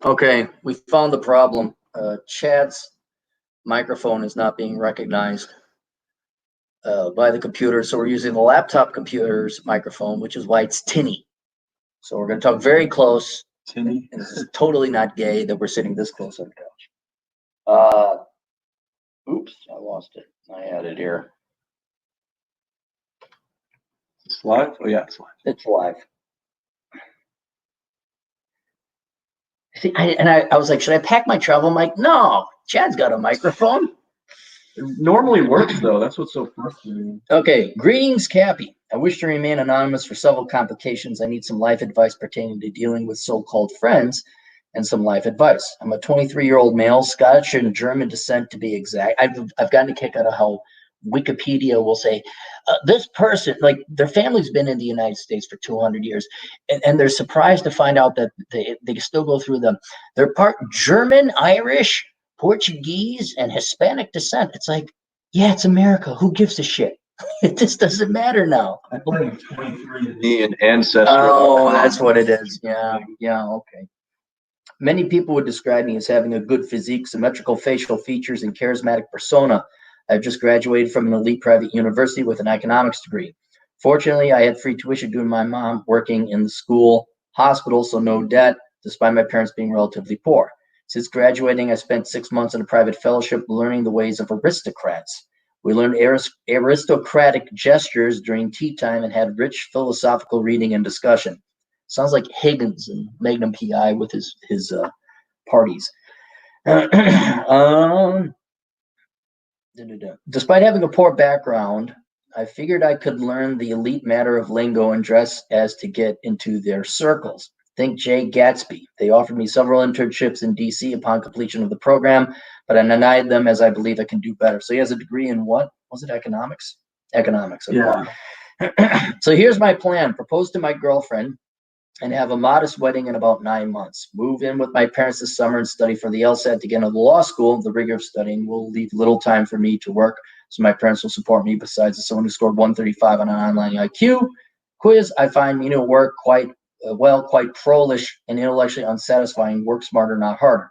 Okay, we found the problem. Chad's microphone is not being recognized by the computer, so we're using the laptop computer's microphone, which is why it's tinny. So we're going to talk very close. Tinny. And this is totally not gay that we're sitting this close on the couch. Oops, I lost it. I had it here. It's live? Oh, yeah, it's live. It's live. See, I was like, should I pack my travel mic? No, Chad's got a microphone. It normally works, though. That's what's so frustrating. Okay, greetings, Cappy. I wish to remain anonymous for several complications. I need some life advice pertaining to dealing with so-called friends and some life advice. I'm a 23-year-old male, Scottish and German descent to be exact. I've gotten a kick out of how Wikipedia will say, this person, like their family's been in the United States for 200 years, and they're surprised to find out that they still go through them. They're part German, Irish, Portuguese, and Hispanic descent. It's like, yeah, it's America. Who gives a shit? It just doesn't matter now. I blame 23andMe and Ancestry. Oh, that's what it is. Yeah, okay. Many people would describe me as having a good physique, symmetrical facial features, and charismatic persona. I've just graduated from an elite private university with an economics degree. Fortunately, I had free tuition due to my mom working in the school hospital, so no debt, despite my parents being relatively poor. Since graduating, I spent 6 months in a private fellowship learning the ways of aristocrats. We learned aristocratic gestures during tea time and had rich philosophical reading and discussion. Sounds like Higgins and Magnum PI with his parties. Despite having a poor background, I figured I could learn the elite matter of lingo and dress as to get into their circles. Think Jay Gatsby. They offered me several internships in DC upon completion of the program, but I denied them as I believe I can do better. So he has a degree in what? Was it economics? Economics. Okay. Yeah. So here's my plan. Propose to my girlfriend and have a modest wedding in about 9 months. Move in with my parents this summer and study for the LSAT to get into law school. The rigor of studying will leave little time for me to work, so my parents will support me. Besides, as someone who scored 135 on an online IQ quiz, I find menial work quite prolish and intellectually unsatisfying. Work smarter, not harder.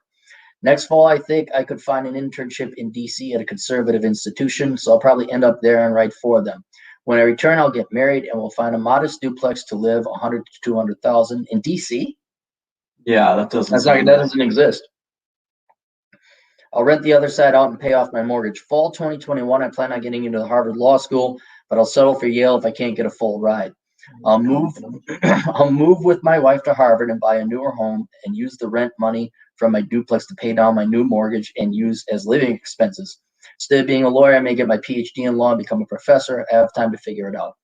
Next fall, I think I could find an internship in DC at a conservative institution, so I'll probably end up there and write for them. When I return, I'll get married and we'll find a modest duplex to live, 100 to 200,000 in DC. Yeah, that doesn't exist. I'll rent the other side out and pay off my mortgage. Fall 2021, I plan on getting into the Harvard Law School, but I'll settle for Yale if I can't get a full ride. I'll move I'll move with my wife to Harvard and buy a newer home and use the rent money from my duplex to pay down my new mortgage and use as living expenses. Instead of being a lawyer, I may get my PhD in law and become a professor. I have time to figure it out.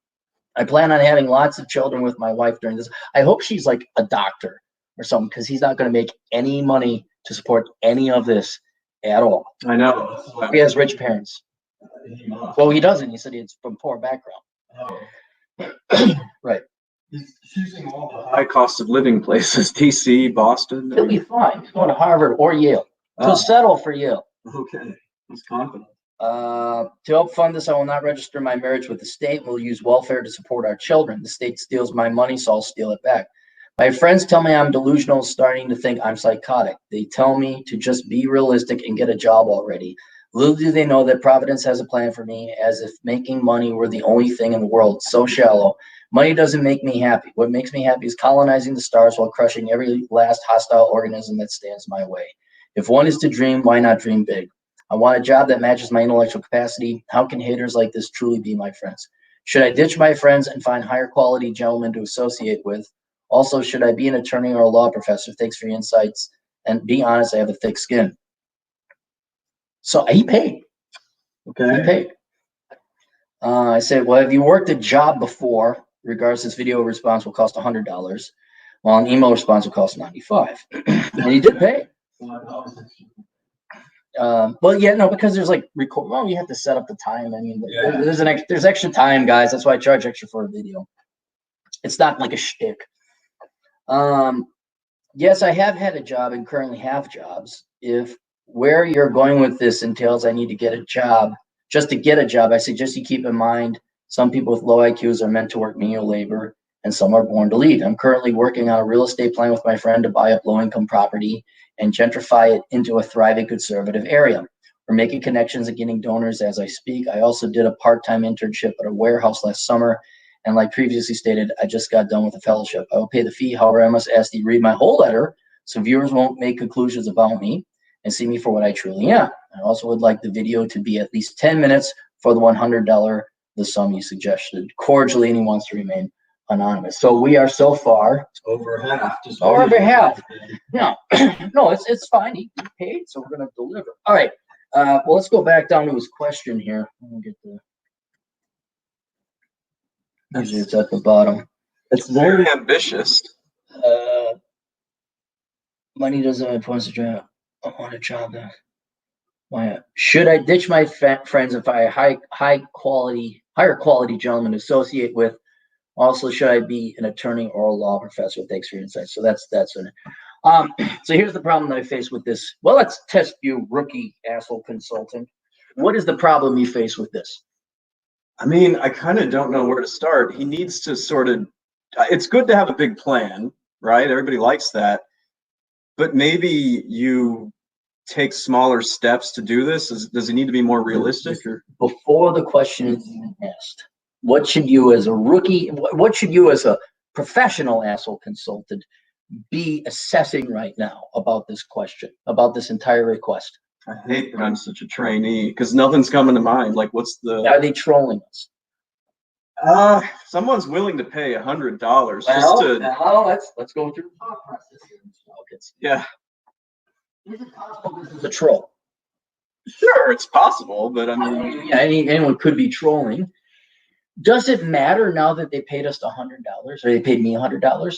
I plan on having lots of children with my wife during this. I hope she's like a doctor or something, because he's not going to make any money to support any of this at all. I know. He has rich parents. Well, he doesn't. He said he's from poor background. Oh. Right. He's choosing all the high cost of living places, DC, Boston. He'll be fine. He's going to Harvard or Yale. He'll settle for Yale. Okay. He's confident. To help fund this, I will not register my marriage with the state. We'll use welfare to support our children. The state steals my money, so I'll steal it back. My friends tell me I'm delusional, starting to think I'm psychotic. They tell me to just be realistic and get a job already. Little do they know that Providence has a plan for me, as if making money were the only thing in the world. So shallow. Money doesn't make me happy. What makes me happy is colonizing the stars while crushing every last hostile organism that stands my way. If one is to dream, why not dream big? I want a job that matches my intellectual capacity. How can haters like this truly be my friends? Should I ditch my friends and find higher quality gentlemen to associate with? Also, should I be an attorney or a law professor? Thanks for your insights. And be honest, I have a thick skin. So he paid. Okay. He paid. I said, well, have you worked a job before? Regardless, this video response will cost $100, while an email response will cost $95. And he did pay. Well, yeah, no, because there's like record. Well, you have to set up the time. I mean, yeah. There's extra time, guys. That's why I charge extra for a video. It's not like a shtick. Yes, I have had a job and currently have jobs. If where you're going with this entails I need to get a job, just to get a job, I suggest you keep in mind some people with low IQs are meant to work menial labor and some are born to lead. I'm currently working on a real estate plan with my friend to buy up low-income property and gentrify it into a thriving conservative area. We're making connections and getting donors as I speak. I also did a part-time internship at a warehouse last summer, and like previously stated, I just got done with a fellowship. I will pay the fee. However, I must ask that you read my whole letter so viewers won't make conclusions about me and see me for what I truly am. I also would like the video to be at least 10 minutes for the $100, the sum you suggested. Cordially, and he wants to remain anonymous. So we are so far Over half. Just over half. No, no, it's fine. He paid, so we're gonna deliver. All right. Well, let's go back down to his question here. Let me get the. Usually it's at the bottom. It's very ambitious. Money doesn't have points to job. I want a job. Why? Should I ditch my friends and find a higher quality gentleman to associate with? Also, should I be an attorney or a law professor? Thanks for your insight. So that's it. So here's the problem that I face with this. Well, let's test you, rookie asshole consultant. What is the problem you face with this? I mean, I kind of don't know where to start. He needs to sort of, it's good to have a big plan, right? Everybody likes that. But maybe you take smaller steps to do this. Does he need to be more realistic? Or? Before the question is even asked, what should you as a rookie, what should you as a professional asshole consultant be assessing right now about this question, about this entire request? I hate that I'm such a trainee because nothing's coming to mind. Like, what's the? Are they trolling us? Someone's willing to pay $100 well, just to. Well, let's go through the thought process here. Yeah. Is it possible this is a troll? Sure, it's possible, but I mean, yeah, anyone could be trolling. Does it matter now that they paid us $100 or they paid me $100?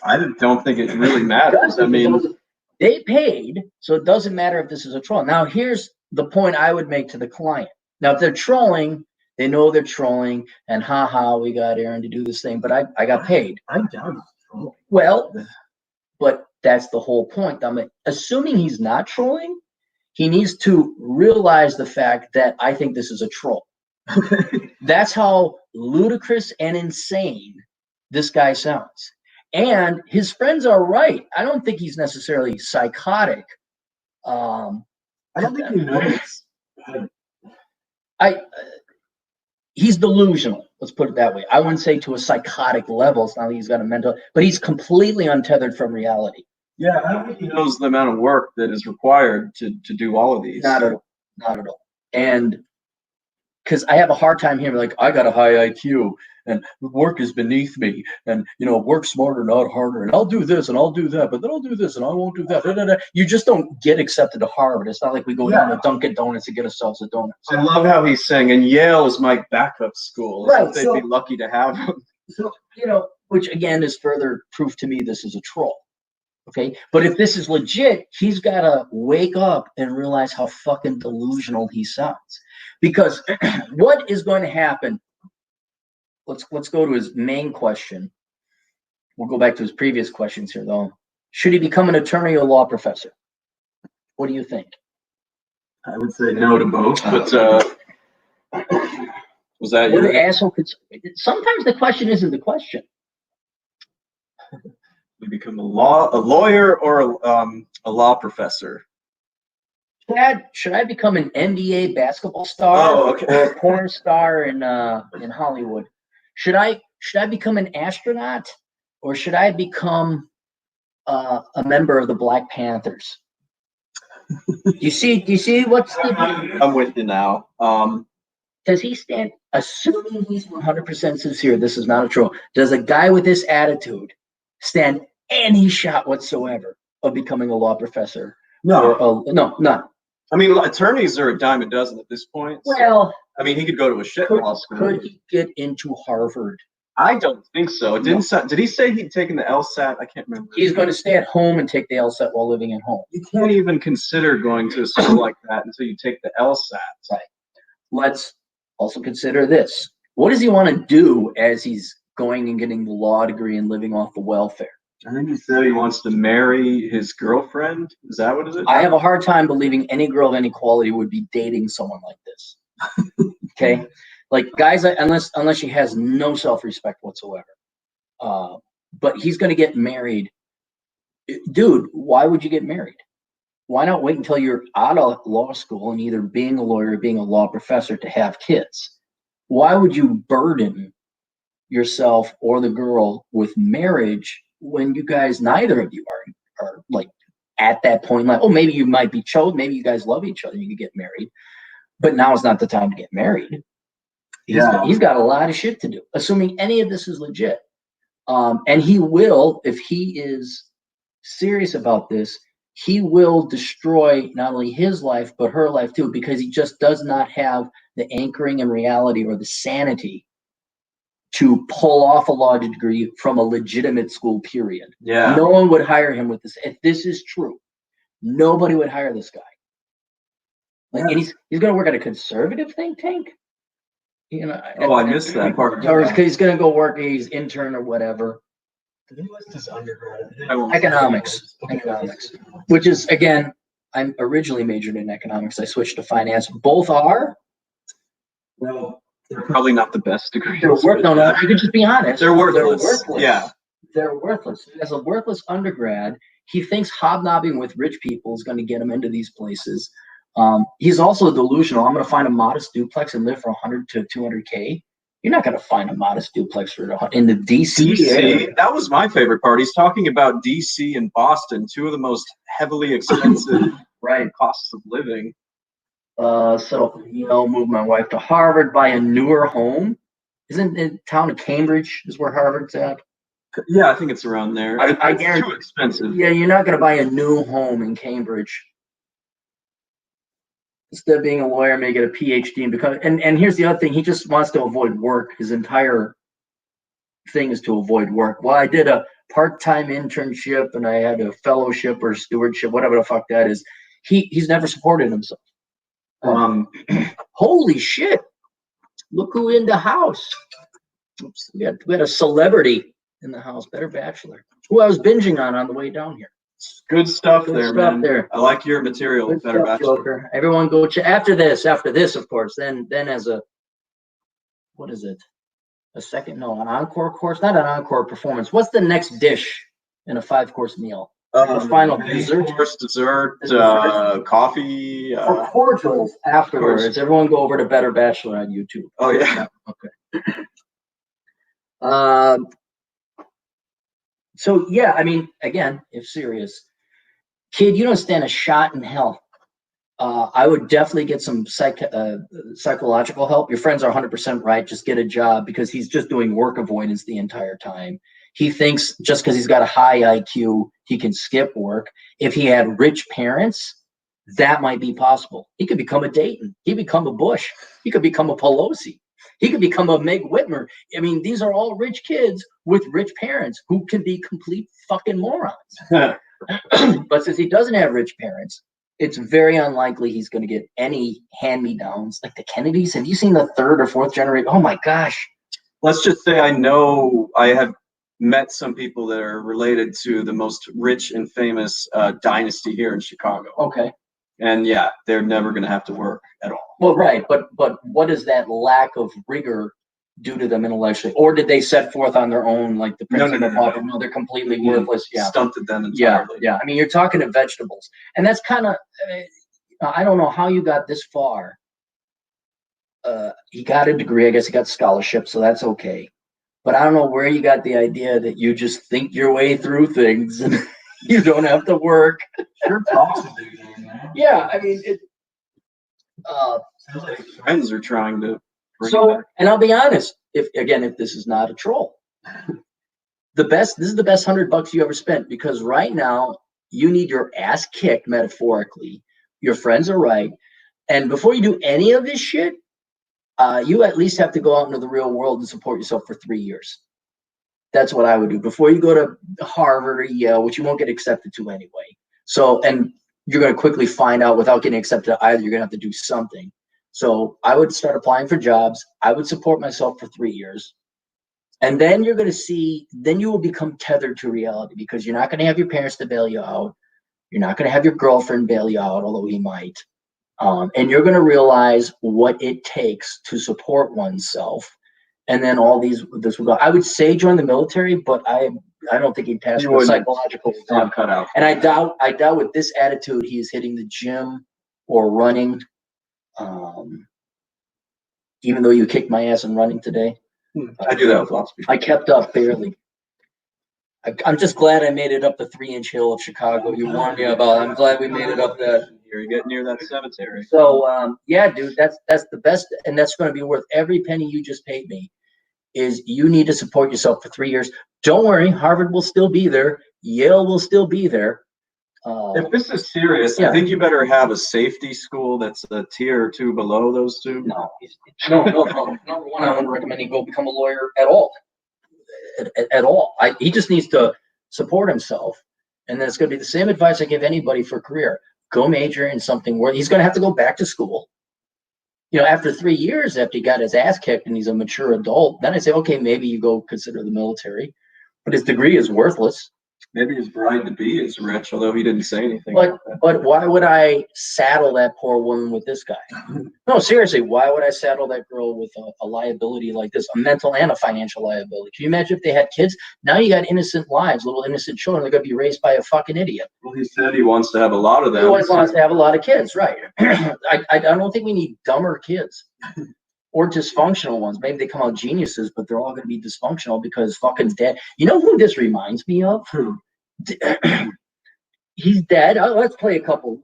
I don't think it really matters. I mean, they paid, so it doesn't matter if this is a troll. Now, here's the point I would make to the client. Now, if they're trolling, they know they're trolling, and haha, we got Aaron to do this thing, but I got paid. I doubt it's trolling. Well, but that's the whole point. I'm assuming he's not trolling. He needs to realize the fact that I think this is a troll. That's how ludicrous and insane this guy sounds. And his friends are right. I don't think he's necessarily psychotic. I don't think he knows. He's delusional. Let's put it that way. I wouldn't say to a psychotic level. It's not like he's got a mental, but he's completely untethered from reality. Yeah, I don't think he knows the amount of work that is required to do all of these. Not at all. Not at all. And because I have a hard time hearing, like, I got a high IQ and work is beneath me, and work smarter, not harder, and I'll do this and I'll do that, but then I'll do this and I won't do that. Da, da, da. You just don't get accepted to Harvard. It's not like we go down to Dunkin' Donuts and get ourselves a donut. I love how he's saying, and Yale is my backup school. Right. They'd be lucky to have him. So, which again is further proof to me this is a troll. Okay. But if this is legit, he's got to wake up and realize how fucking delusional he sounds. Because what is going to happen? Let's go to his main question. We'll go back to his previous questions here, though. Should he become an attorney or law professor? What do you think? I would say no to both, but was that What your an asshole could? Sometimes the question isn't the question. You become a lawyer or a law professor? Chad, should I become an NBA basketball star or a porn star in Hollywood? Should I become an astronaut or should I become a member of the Black Panthers? Do you see what's the? I'm with you now. Does he stand? Assuming he's 100% sincere, this is not a troll. Does a guy with this attitude stand any shot whatsoever of becoming a law professor? No, no, none. I mean, attorneys are a dime a dozen at this point. Well, I mean, he could go to a shit law school. Could he get into Harvard? I don't think so. It didn't. Did he say he'd taken the LSAT? I can't remember. He's going to stay at home and take the LSAT while living at home. You can't even consider going to a school like that until you take the LSAT. Right. Let's also consider this. What does he want to do as he's going and getting the law degree and living off the welfare? I think he said he wants to marry his girlfriend. Is that what it is? I have a hard time believing any girl of any quality would be dating someone like this. Okay, like guys, unless she has no self-respect whatsoever. But he's going to get married. Dude, why would you get married? Why not wait until you're out of law school and either being a lawyer or being a law professor to have kids? Why would you burden yourself or the girl with marriage when you guys, neither of you are like at that point, like, oh, maybe you might be chosen, maybe you guys love each other, you could get married, but now is not the time to get married. He's got a lot of shit to do, assuming any of this is legit. And he will, if he is serious about this, he will destroy not only his life, but her life too, because he just does not have the anchoring in reality or the sanity to pull off a law degree from a legitimate school, period. Yeah. No one would hire him with this. If this is true, nobody would hire this guy. Like, and he's going to work at a conservative think tank. You know, I missed that part. Or he's going to go work, he's intern or whatever. Economics, which is, again, I'm originally majored in economics. I switched to finance. Both are. Well, they're probably not the best degrees. No, you can just be honest. They're worthless. Yeah. They're worthless. As a worthless undergrad, he thinks hobnobbing with rich people is going to get him into these places. He's also delusional. I'm going to find a modest duplex and live for 100 to 200K. You're not going to find a modest duplex in the DC area. That was my favorite part. He's talking about DC and Boston, two of the most heavily expensive costs of living. So, move my wife to Harvard, buy a newer home. Isn't it town of Cambridge is where Harvard's at? Yeah, I think it's around there. I guarantee, it's too expensive. Yeah, you're not going to buy a new home in Cambridge. Instead of being a lawyer, may get a PhD and become. And here's the other thing: he just wants to avoid work. His entire thing is to avoid work. Well, I did a part-time internship and I had a fellowship or stewardship, whatever the fuck that is. He's never supported himself. Holy shit! Look who in the house. Oops, we had a celebrity in the house. Better Bachelor. Who I was binging on the way down here. Good stuff there, man. I like your material. Good Better stuff, Bachelor. Joker. Everyone go check after this, of course. Then as a, what is it? A second? No, an encore course. Not an encore performance. What's the next dish in a 5-course meal? The final dessert. Course, dessert, coffee. For cordials afterwards. Everyone go over to Better Bachelor on YouTube. Oh yeah. Okay. So yeah, I mean, again, if serious, kid, you don't stand a shot in hell. I would definitely get some psychological help. Your friends are 100% right. Just get a job, because he's just doing work avoidance the entire time. He thinks just because he's got a high IQ, he can skip work. If he had rich parents, that might be possible. He could become a Dayton. He could become a Bush. He could become a Pelosi. He could become a Meg Whitmer. I mean, these are all rich kids with rich parents who can be complete fucking morons. But since he doesn't have rich parents, it's very unlikely he's going to get any hand-me-downs like the Kennedys. Have you seen the 3rd or 4th generation? Oh my gosh. Let's just say I have met some people that are related to the most rich and famous dynasty here in Chicago. Okay. And yeah, they're never going to have to work at all. Well, right, but what does that lack of rigor do to them intellectually? Or did they set forth on their own, like the principle of poverty? No, they're completely worthless. Yeah, stunted them entirely. Yeah. I mean, you're talking to vegetables, and that's kind of. I don't know how you got this far. He got a degree. I guess he got scholarship, so that's okay. But I don't know where you got the idea that you just think your way through things and you don't have to work. Sure talks to do that, man. Yeah, I mean it. Sounds like friends are trying to bring So, it back. and I'll be honest, if this is not a troll, this is the best $100 you ever spent, because right now you need your ass kicked, metaphorically. Your friends are right, and before you do any of this shit, you at least have to go out into the real world and support yourself for 3 years. That's what I would do before you go to Harvard or Yale, which you won't get accepted to anyway. So, and you're going to quickly find out without getting accepted to either, you're going to have to do something. So I would start applying for jobs. I would support myself for 3 years. And then you're going to see, then you will become tethered to reality, because you're not going to have your parents to bail you out. You're not going to have your girlfriend bail you out, although he might. And you're going to realize what it takes to support oneself. and then all this would go. I would say join the military, but I don't think he'd pass the psychological stuff. Cut out. And I doubt with this attitude he is hitting the gym or running. Even though you kicked my ass in running today. I do that with lots of people. I kept up barely. I'm just glad I made it up the 3-inch hill of Chicago you warned me about. I'm glad we made it up that. You're getting near that cemetery. So yeah, dude, that's the best, and that's going to be worth every penny you just paid me. Is you need to support yourself for 3 years. Don't worry, Harvard will still be there. Yale will still be there. If this is serious, I think you better have a safety school that's a tier or two below those two. No. Number one, I wouldn't recommend he go become a lawyer at all. At all. He just needs to support himself. And then it's going to be the same advice I give anybody for a career. Go major in something where he's going to have to go back to school. After 3 years, after he got his ass kicked and he's a mature adult, then I say, okay, maybe you go consider the military. But his degree is worthless. Maybe his bride-to-be is rich, although he didn't say anything. But why would I saddle that poor woman with this guy? No, seriously, why would I saddle that girl with a liability like this, a mental and a financial liability? Can you imagine if they had kids? Now you got innocent lives, little innocent children. They're going to be raised by a fucking idiot. Well, he said he wants to have a lot of them. He always wants to have a lot of kids, right? I don't think we need dumber kids. Or dysfunctional ones. Maybe they come out geniuses, but they're all going to be dysfunctional because fucking dead. You know who this reminds me of? He's dead. Let's play 20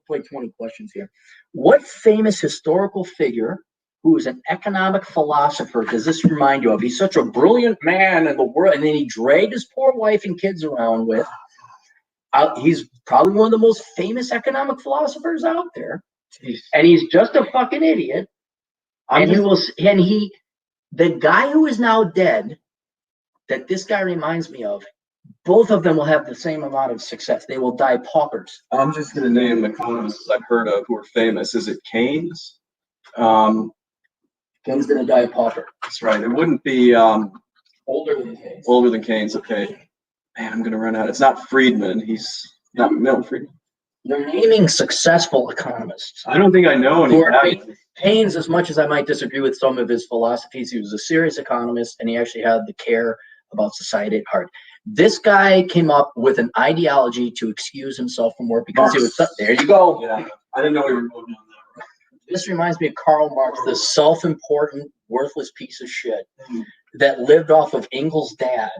questions here. What famous historical figure who is an economic philosopher does this remind you of? He's such a brilliant man in the world, and then he dragged his poor wife and kids around with. He's probably one of the most famous economic philosophers out there, and he's just a fucking idiot. The guy who is now dead, that this guy reminds me of, both of them will have the same amount of success. They will die paupers. I'm just going to name economists I've heard of who are famous. Is it Keynes? Keynes going to die a pauper. That's right. It wouldn't be older than Keynes. Older than Keynes. Okay. Man, I'm going to run out. It's not Friedman. He's not Milton Friedman. They're naming successful economists. I don't think I know any. Keynes, as much as I might disagree with some of his philosophies, he was a serious economist, and he actually had the care about society at heart. This guy came up with an ideology to excuse himself from work because he was. There you go. Yeah, I didn't know we were going down that road. This reminds me of Karl Marx, the self-important, worthless piece of shit that lived off of Engels' dad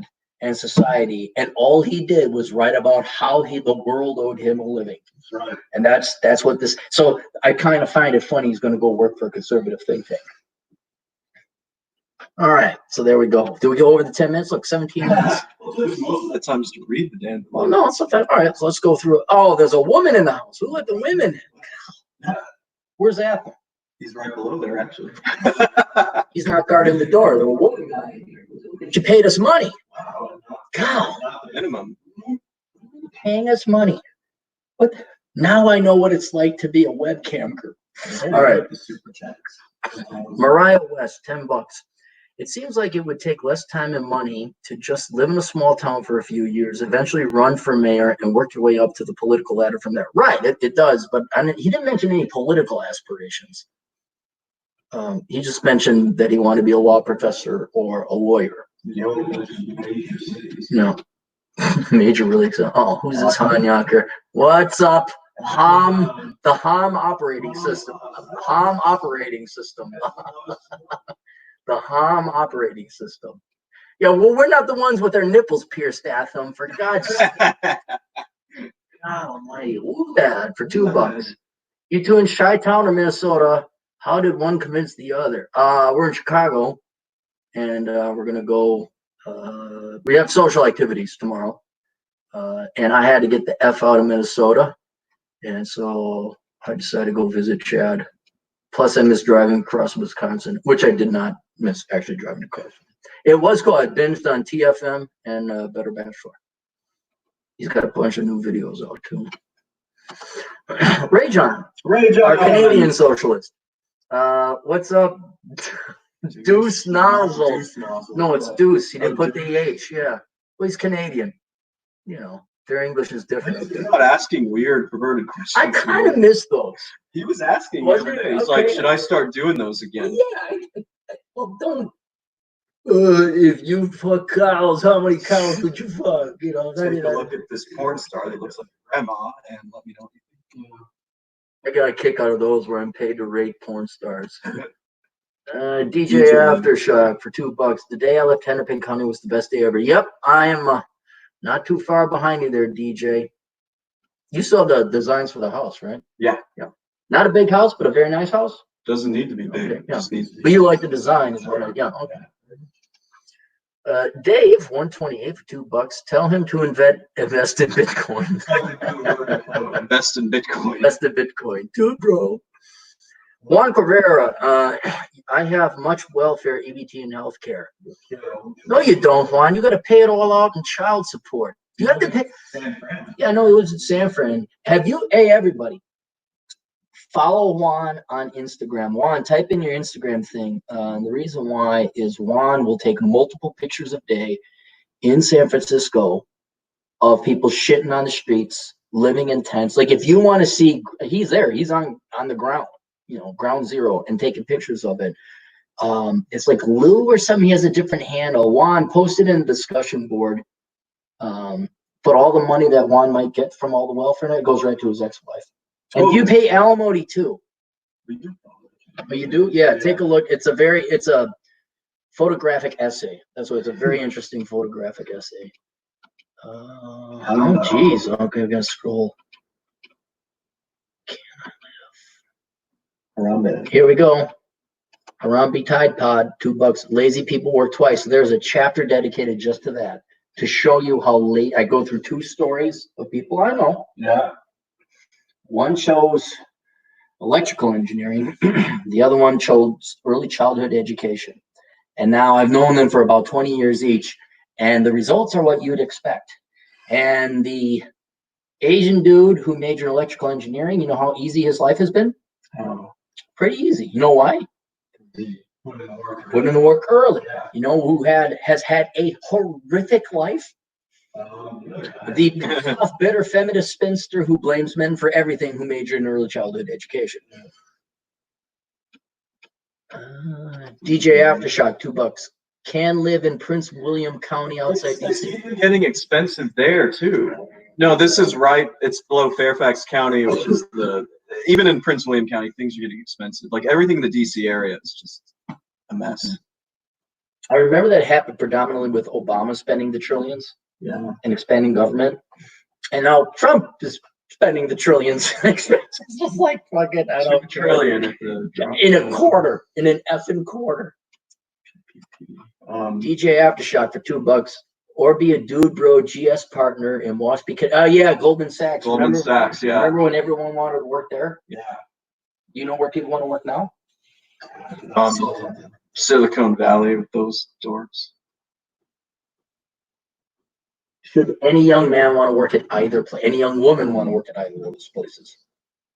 and society, and all he did was write about how the world owed him a living. That's right. And that's what this. So I kind of find it funny he's going to go work for a conservative think tank. All right, so there we go. Do we go over the 10 minutes? Look, 17 minutes. Most of the time is to read the damn. Well, no, it's okay. All right, so let's go through it. Oh, there's a woman in the house. Who let the women in? Where's Apple? He's right below there, actually. He's not guarding the door. There's a woman guy. She paid us money. God. Minimum. Paying us money. What? Now I know what it's like to be a webcam girl. All right. Super chats. Mariah West, $10. It seems like it would take less time and money to just live in a small town for a few years, eventually run for mayor, and work your way up to the political ladder from there. Right, it does, but he didn't mention any political aspirations. He just mentioned that he wanted to be a law professor or a lawyer. No. Major really. Oh, who's this Hanyaker? What's up? The Ham operating system. Ham operating system. The Ham operating system. Yeah, well, we're not the ones with their nipples pierced at them, for God's sake. God almighty. Ooh, bad for $2. You two in Chi-Town or Minnesota? How did one convince the other? We're in Chicago, and we're going to go. We have social activities tomorrow, and I had to get the F out of Minnesota, and so I decided to go visit Chad. Plus, I missed driving across Wisconsin, which I did not miss actually driving across. It was cool. I binged on TFM and Better Bachelor. He's got a bunch of new videos out too. Ray John, our Canadian socialist. What's up? Deuce Nozzle. No, it's Deuce. He didn't put the H. Yeah. Well, he's Canadian. You know, their English is different. He's not asking weird, perverted questions. I kind of miss those. He was asking every day. He's like, should I start doing those again? Yeah. Well, don't. If you fuck cows, how many cows would you fuck? You know, Take a look at this porn star that looks like grandma and let me know what you think. I got a kick out of those where I'm paid to rate porn stars. DJ DJ. Aftershock for $2. The day I left Hennepin County was the best day ever. Yep, I am not too far behind you there, DJ. You saw the designs for the house, right? Yeah. Not a big house, but a very nice house. Doesn't need to be big. Okay, yeah. Just needs to be. But you like the design, is what I, yeah, okay. Dave, 128 for $2. Tell him to invest in Bitcoin. Invest in Bitcoin. Invest in Bitcoin. Dude, bro. Juan Cabrera, I have much welfare, EBT, and healthcare. No, you don't, Juan. You got to pay it all out in child support. You have to pay. Yeah, no, it was in San Fran. Have you? Hey, everybody, follow Juan on Instagram. Juan, type in your Instagram thing. And the reason why is Juan will take multiple pictures a day in San Francisco of people shitting on the streets, living in tents. Like if you want to see, he's there. He's on the ground, you know, ground zero, and taking pictures of it. It's like Lou or something. He has a different handle. Juan, post it in the discussion board. But all the money that Juan might get from all the welfare, it goes right to his ex-wife. And you pay alimony too. Oh, you do? Yeah, take a look. It's a photographic essay. That's what it's a very interesting photographic essay. Oh, geez. Okay, I'm gonna scroll. Can I live? Harambe. Here we go. Harambe Tide Pod, $2. Lazy people work twice. There's a chapter dedicated just to that, to show you how late I go through two stories of people I know. Yeah. One chose electrical engineering. The other one chose early childhood education. And now I've known them for about 20 years each. And the results are what you'd expect. And the Asian dude who majored in electrical engineering, you know how easy his life has been? Pretty easy. You know why? Put in the work early. You know who has had a horrific life? The bitter feminist spinster who blames men for everything, who majored in early childhood education. DJ Aftershock, $2. Can live in Prince William County outside DC. It's getting expensive there too. No, this is right. It's below Fairfax County, which is even in Prince William County, things are getting expensive. Like everything in the DC area is just a mess. I remember that happened predominantly with Obama spending the trillions, and expanding government. And now Trump is spending the trillions. It's just like fucking, I don't trillion in a quarter, in an effing quarter. DJ Aftershock for $2. Or be a dude bro GS partner in Washington. Yeah, Goldman Sachs. Sachs, yeah. Remember when everyone wanted to work there? Yeah. You know where people want to work now? Silicon Valley with those dorks. Should any young man want to work at either place? Any young woman want to work at either of those places?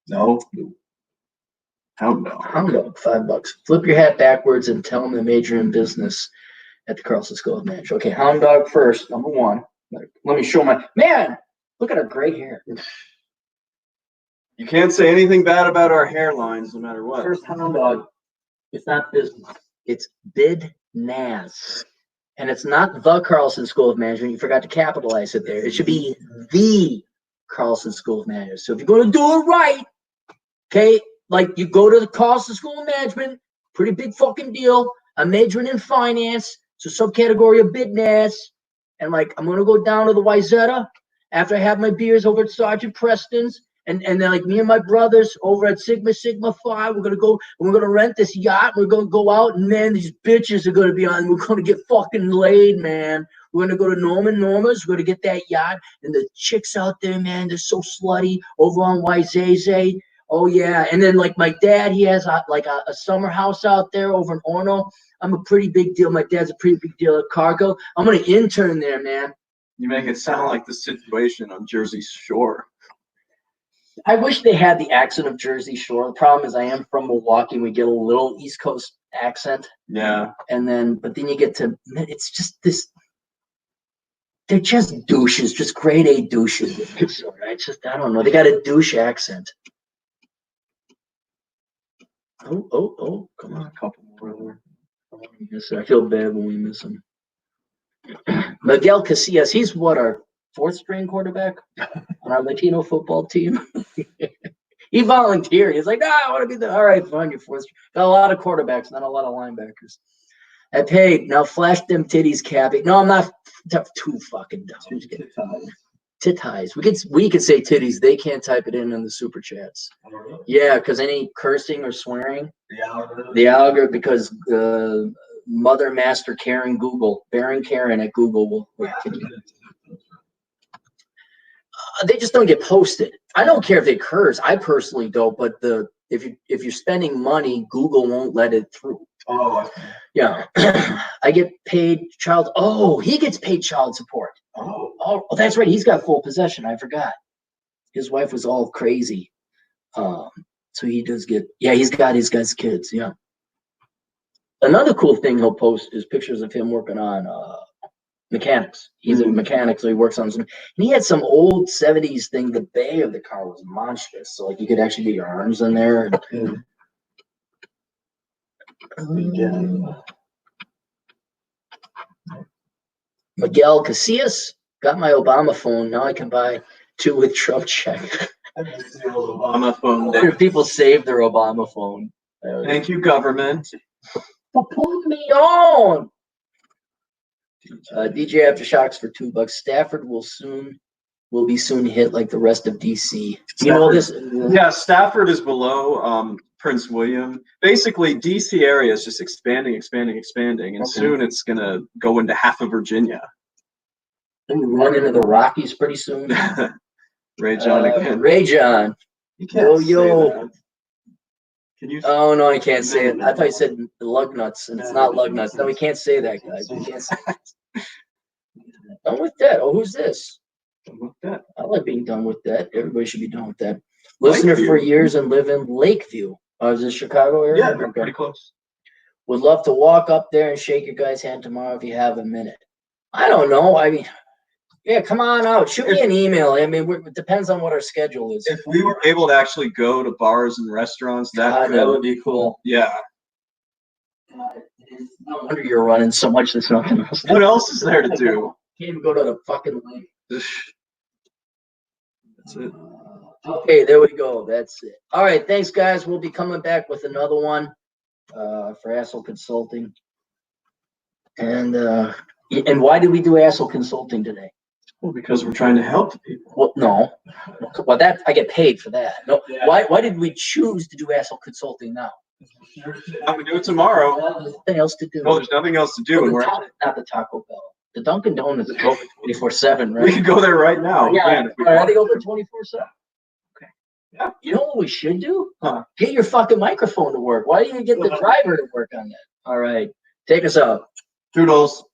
No. Hound dog. $5. Flip your hat backwards and tell them to major in business at the Carlson School of Management. Okay, hound dog first, number one. Let me show my man. Look at our gray hair. You can't say anything bad about our hairlines, no matter what. First hound dog. It's not business. It's bid-naz. And it's not the Carlson School of Management. You forgot to capitalize it there. It should be the Carlson School of Management. So if you're going to do it right, okay, like you go to the Carlson School of Management, pretty big fucking deal. I'm majoring in finance. It's a subcategory of bid-naz. And like, I'm going to go down to the Wyzetta after I have my beers over at Sergeant Preston's. And then like me and my brothers over at Sigma Phi, we're gonna go and we're gonna rent this yacht. We're gonna go out, and man, these bitches are gonna be on. We're gonna get fucking laid, man. We're gonna go to Norma's. We're gonna get that yacht, and the chicks out there, man, they're so slutty over on Wayzata. Oh yeah, and then like my dad, he has a summer house out there over in Orno. I'm a pretty big deal. My dad's a pretty big deal at Cargo. I'm gonna intern there, man. You make it sound like the situation on Jersey Shore. I wish they had the accent of Jersey Shore. The problem is I am from Milwaukee. We get a little East Coast accent. Yeah. But then you get to, it's just this, they're just douches, just grade A douches. I don't know. They got a douche accent. Oh, come on. A couple more there. I feel bad when we miss him. Miguel Casillas, he's what, our fourth string quarterback on our Latino football team. He volunteered. He's like, I want to be the. All right, fine, you're fourth string. Got a lot of quarterbacks, not a lot of linebackers. I paid. Now flash them titties, Cappy. No, I'm not too fucking dumb. Titties. We could say titties. They can't type it in the super chats. Yeah, because any cursing or swearing, the algorithm, because Mother Master Karen Google, Baron Karen at Google will kick you. They just don't get posted. I don't care if they curse. I personally don't. But if you're spending money, Google won't let it through. Oh, yeah. I get paid child. Oh, he gets paid child support. Oh, that's right. He's got full possession. I forgot. His wife was all crazy. So he does get. Yeah, he's got his guys' kids. Yeah. Another cool thing he'll post is pictures of him working on mechanics. He's a mechanic, so he works on some. And he had some old 70s thing. The bay of the car was monstrous, so like you could actually get your arms in there. Miguel Casillas, got my Obama phone. Now I can buy 2 with Trump check. Obama phone. People save their Obama phone. Thank you, government. For putting me on. DJ Aftershocks for $2. Stafford will be soon hit like the rest of DC. Do you know this? Yeah, Stafford is below Prince William. Basically, DC area is just expanding, and soon it's gonna go into half of Virginia. And we run into the Rockies pretty soon. Ray John again. Ray John. You can't say that. Can you? Oh no, I can't say it. I thought you said lug nuts, and it's not lug nuts. No, we can't say that, guys. We can't say that. Done with that. Oh, who's this? Done with that. I like being done with that. Everybody should be done with that. Listener for years and live in Lakeview. Is this Chicago area? Yeah, pretty close. Would love to walk up there and shake your guy's hand tomorrow if you have a minute. I don't know. I mean, yeah, come on out. Shoot me an email. I mean, it depends on what our schedule is. If we were able to actually go to bars and restaurants, that would be cool. Yeah. No wonder you're running so much. There's nothing else. What else is there to do? Can't even go to the fucking lake. That's it. Okay, there we go. That's it. All right, thanks, guys. We'll be coming back with another one for Asshole Consulting. And why did we do Asshole Consulting today? Well, because we're trying to help the people. Well, no. Well, that I get paid for that. No. Yeah. Why did we choose to do Asshole Consulting now? I'm gonna do it tomorrow. Well, there's nothing else to do. Well, there's nothing else to do. Well, not the Taco Bell. The Dunkin' Donuts is open 24/7, right? We can go there right now. Yeah, are they open 24/7? Okay. Yeah. You know what we should do? Get your fucking microphone to work. Why didn't you get the driver to work on that? All right. Take us out. Toodles.